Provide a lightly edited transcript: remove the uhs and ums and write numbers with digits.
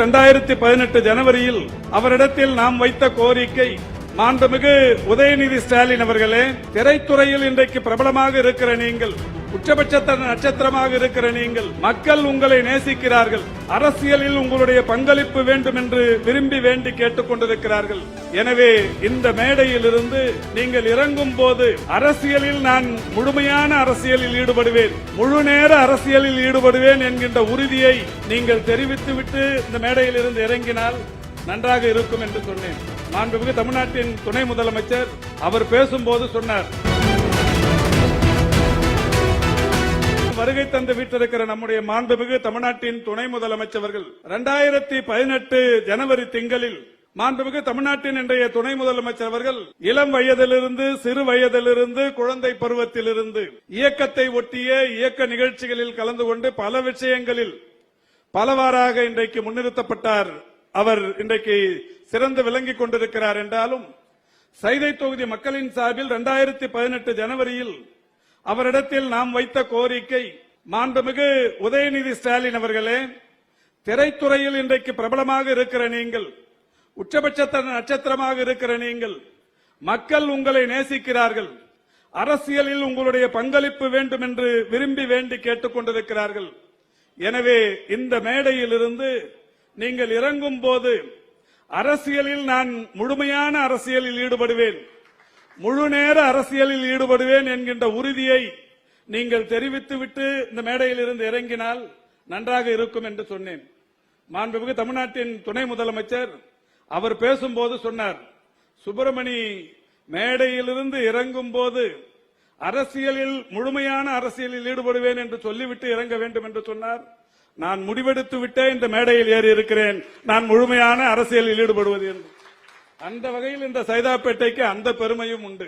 2018 ஜனவரியில் அவரிடத்தில் நாம் வைத்த கோரிக்கை, மாண்புமிகு உதயநிதி ஸ்டாலின் அவர்களே, திரைத்துறையில் இன்றைக்கு பிரபலமாக இருக்கிற நீங்கள், உச்சபட்ச நட்சத்திரமாக இருக்கிற நீங்கள், மக்கள் உங்களை நேசிக்கிறார்கள், அரசியலில் உங்களுடைய பங்களிப்பு வேண்டும் என்று விரும்பி வேண்டி கேட்டுக் கொண்டிருக்கிறார்கள். எனவே இந்த மேடையில் இருந்து நீங்கள் இறங்கும் போது அரசியலில் நான் முழுமையான அரசியலில் ஈடுபடுவேன், முழு நேர அரசியலில் ஈடுபடுவேன் என்கின்ற உறுதியை நீங்கள் தெரிவித்துவிட்டு இந்த மேடையில் இருந்து இறங்கினால் நன்றாக இருக்கும் என்று சொன்னேன். மாண்புமிகு தமிழ்நாட்டின் துணை முதலமைச்சர் அவர் பேசும்போது சொன்னார், வருகை தந்து விட்டிருக்கிற நம்முடைய மாண்புமிகு தமிழ்நாட்டின் துணை முதலமைச்சர்கள் 2018 ஜனவரி திங்களில் மாண்புமிகு தமிழ்நாட்டின் இன்றைய துணை முதலமைச்சர் அவர்கள் இளம் வயதிலிருந்து, சிறு வயதிலிருந்து, குழந்தை பருவத்திலிருந்து இயக்கத்தை ஒட்டிய இயக்க நிகழ்ச்சிகளில் கலந்து கொண்டு பல விஷயங்களில் பலவாறாக இன்றைக்கு முன்னிறுத்தப்பட்டார். அவர் இன்றைக்கு சிறந்து விளங்கிக் கொண்டிருக்கிறார் என்றாலும், சைதை தொகுதி மக்களின் சார்பில் 2018 ஜனவரியில் அவரிடத்தில் நாம் வைத்த கோரிக்கை, மாண்புமிகு உதயநிதி ஸ்டாலின் அவர்களே, திரைத்துறையில் இன்றைக்கு பிரபலமாக இருக்கிற நீங்கள், உச்சபட்ச நட்சத்திரமாக இருக்கிற நீங்கள், மக்கள் உங்களை நேசிக்கிறார்கள், அரசியலில் உங்களுடைய பங்களிப்பு வேண்டும் என்று விரும்பி வேண்டி கேட்டுக் கொண்டிருக்கிறார்கள். எனவே இந்த மேடையில் இருந்து நீங்கள் இறங்கும் போது அரசியலில் நான் முழுமையான அரசியலில் ஈடுபடுவேன், முழு நேர அரசியலில் ஈடுபடுவேன் என்கின்ற உறுதியை நீங்கள் தெரிவித்துவிட்டு இந்த மேடையில் இருந்து இறங்கினால் நன்றாக இருக்கும் என்று சொன்னேன். மாண்புமிகு தமிழ்நாட்டின் துணை முதலமைச்சர் அவர் பேசும்போது சொன்னார், சுப்பிரமணி மேடையிலிருந்து இறங்கும் போது அரசியலில் முழுமையான அரசியலில் ஈடுபடுவேன் என்று சொல்லிவிட்டு இறங்க வேண்டும் என்று சொன்னார். நான் முடிவெடுத்து விட்டே இந்த மேடையில் ஏறி இருக்கிறேன், நான் முழுமையான அரசியலில் ஈடுபடுவது என்று. அந்த வகையில் இந்த சைதாப்பேட்டைக்கு அந்த பெருமையும் உண்டு.